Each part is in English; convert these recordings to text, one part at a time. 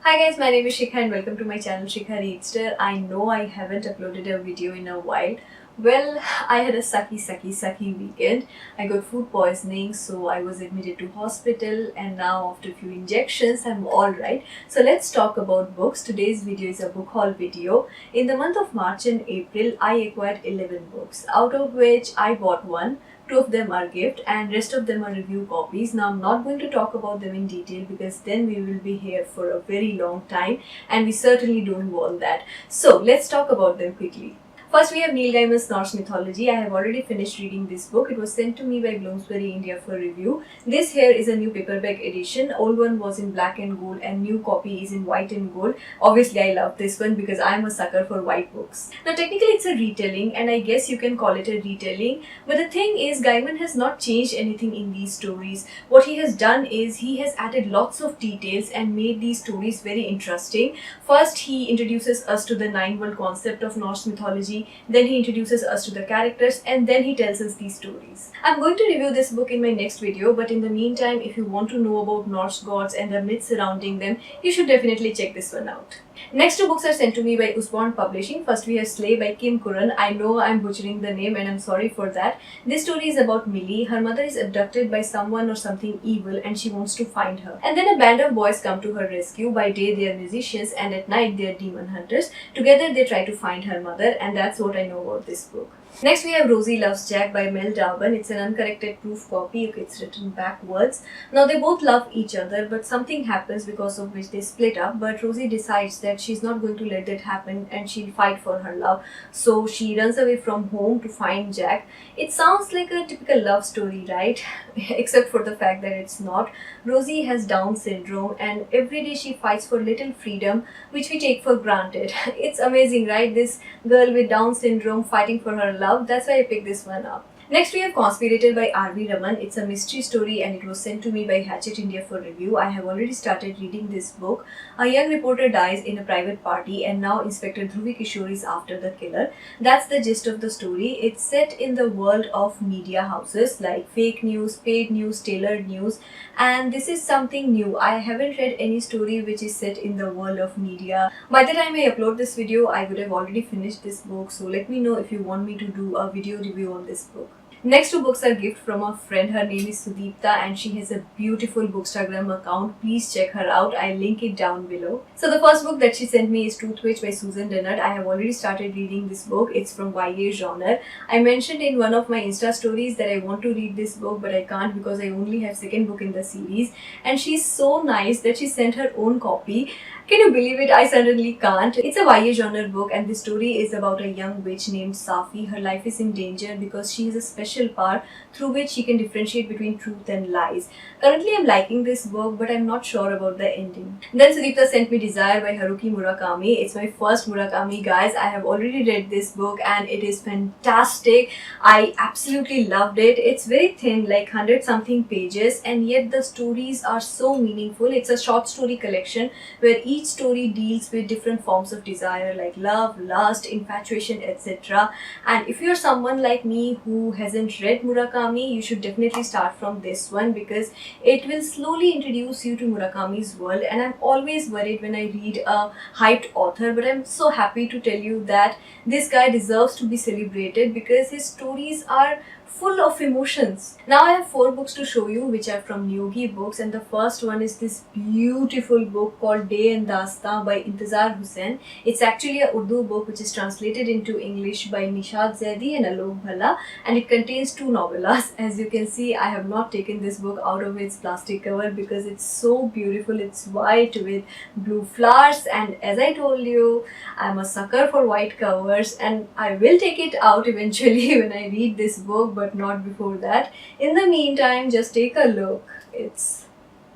Hi guys, my name is Shikha and welcome to my channel Shikha Readster. I know I haven't uploaded a video in a while. Well, I had a sucky weekend. I got food poisoning, so I was admitted to hospital, and now after a few injections I'm alright. So let's talk about books. Today's video is a book haul video. In the month of March and April, I acquired 11 books, out of which I bought one. Two of them are gift and rest of them are review copies. Now I'm not going to talk about them in detail because then we will be here for a very long time and we certainly don't want that. So let's talk about them quickly. First, we have Neil Gaiman's Norse Mythology. I have already finished reading this book. It was sent to me by Bloomsbury India for review. This here is a new paperback edition. Old one was in black and gold and new copy is in white and gold. Obviously, I love this one because I am a sucker for white books. Now, technically it's a retelling and I guess you can call it a retelling. But the thing is, Gaiman has not changed anything in these stories. What he has done is he has added lots of details and made these stories very interesting. First, he introduces us to the nine-world concept of Norse mythology. Then he introduces us to the characters and then he tells us these stories. I'm going to review this book in my next video, but in the meantime, if you want to know about Norse gods and the myths surrounding them, you should definitely check this one out. Next two books are sent to me by Usborne Publishing. First we have Slay by Kim Curran. I know I'm butchering the name and I'm sorry for that. This story is about Millie. Her mother is abducted by someone or something evil and she wants to find her. And then a band of boys come to her rescue. By day they are musicians and at night they are demon hunters. Together they try to find her mother, and that's what I know about this book. Next we have Rosy Loves Jack by Mel Darwin. It's an uncorrected proof copy. Okay, it's written backwards. Now they both love each other, but something happens because of which they split up. But Rosie decides that she's not going to let that happen and she'll fight for her love. So she runs away from home to find Jack. It sounds like a typical love story, right? Except for the fact that it's not. Rosie has Down syndrome and every day she fights for little freedom, which we take for granted. It's amazing, right? This girl with Down syndrome fighting for her love. That's why I picked this one up. Next we have Conspirator by R.V. Raman. It's a mystery story and it was sent to me by Hatchet India for review. I have already started reading this book. A young reporter dies in a private party and now Inspector Dhruvi Kishore is after the killer. That's the gist of the story. It's set in the world of media houses like fake news, paid news, tailored news, and this is something new. I haven't read any story which is set in the world of media. By the time I upload this video, I would have already finished this book, so let me know if you want me to do a video review on this book. Next two books are gift from a friend. Her name is Sudeepta and she has a beautiful Bookstagrammer account. Please check her out. I'll link it down below. So the first book that she sent me is Truth Witch by Susan Dennard. I have already started reading this book. It's from YA genre. I mentioned in one of my Insta stories that I want to read this book but I can't because I only have second book in the series. And she's so nice that she sent her own copy. Can you believe it? I certainly can't. It's a YA genre book and the story is about a young witch named Safi. Her life is in danger because she has a special power through which she can differentiate between truth and lies. Currently I'm liking this book but I'm not sure about the ending. Then Sudeepta sent me Desire by Haruki Murakami. It's my first Murakami, guys. I have already read this book and it is fantastic. I absolutely loved it. It's very thin, like 100 something pages, and yet the stories are so meaningful. It's a short story collection where each story deals with different forms of desire like love, lust, infatuation, etc. And if you're someone like me who hasn't read Murakami, you should definitely start from this one because it will slowly introduce you to Murakami's world. And I'm always worried when I read a hyped author, but I'm so happy to tell you that this guy deserves to be celebrated because his stories are full of emotions. Now I have 4 books to show you which are from Nyogi Books, and the first one is this beautiful book called Day and Dasta by Intizar Hussain. It's actually a Urdu book which is translated into English by Nishad Zaidi and Alok Bhalla, and it contains 2 novellas. As you can see, I have not taken this book out of its plastic cover because it's so beautiful. It's white with blue flowers, and as I told you, I'm a sucker for white covers and I will take it out eventually when I read this book, but not before that. In the meantime, just take a look. It's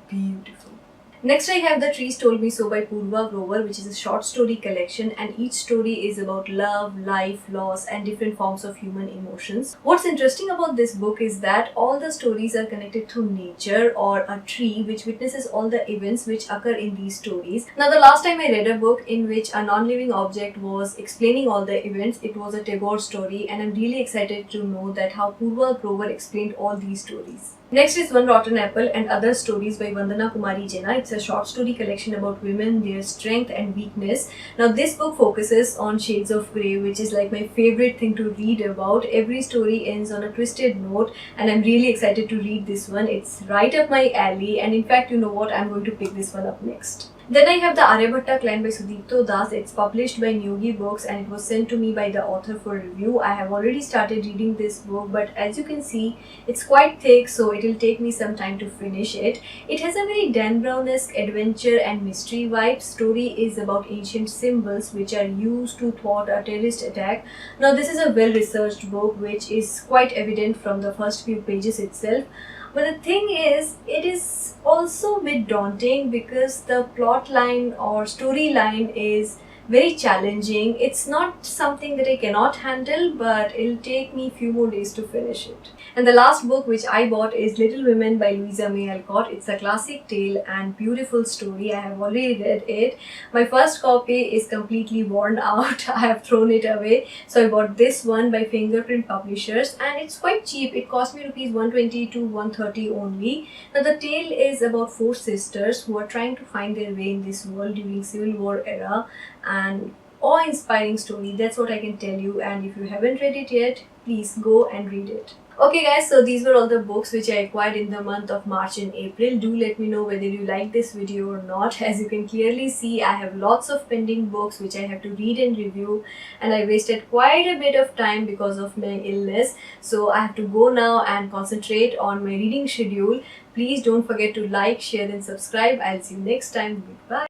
beautiful. Next I have The Trees Told Me So by Purva Grover, which is a short story collection, and each story is about love, life, loss and different forms of human emotions. What's interesting about this book is that all the stories are connected through nature or a tree which witnesses all the events which occur in these stories. Now the last time I read a book in which a non-living object was explaining all the events, it was a Tagore story, and I'm really excited to know that how Purva Grover explained all these stories. Next is One Rotten Apple and Other Stories by Vandana Kumari Jena. It's a short story collection about women, their strength and weakness. Now this book focuses on shades of grey, which is like my favorite thing to read about. Every story ends on a twisted note and I'm really excited to read this one. It's right up my alley, and in fact, you know what, I'm going to pick this one up next. Then I have the Aryabhatta Clan by Sudeepta Das. It's published by Nyogi Books and it was sent to me by the author for review. I have already started reading this book, but as you can see, it's quite thick, so it will take me some time to finish it. It has a very Dan Brown-esque adventure and mystery vibe. Story is about ancient symbols which are used to thwart a terrorist attack. Now this is a well-researched book, which is quite evident from the first few pages itself. But the thing is, it is also a bit daunting because the plot line or storyline is very challenging. It's not something that I cannot handle, but it'll take me a few more days to finish it. And the last book which I bought is Little Women by Louisa May Alcott. It's a classic tale and beautiful story. I have already read it. My first copy is completely worn out. I have thrown it away. So I bought this one by Fingerprint Publishers and it's quite cheap. It cost me rupees 120 to 130 only. Now the tale is about four sisters who are trying to find their way in this world during Civil War era, and awe-inspiring story, that's what I can tell you. And if you haven't read it yet, please go and read it. Okay guys, so these were all the books which I acquired in the month of March and April. Do let me know whether you like this video or not. As you can clearly see, I have lots of pending books which I have to read and review, and I wasted quite a bit of time because of my illness. So I have to go now and concentrate on my reading schedule. Please don't forget to like, share and subscribe. I'll see you next time. Goodbye.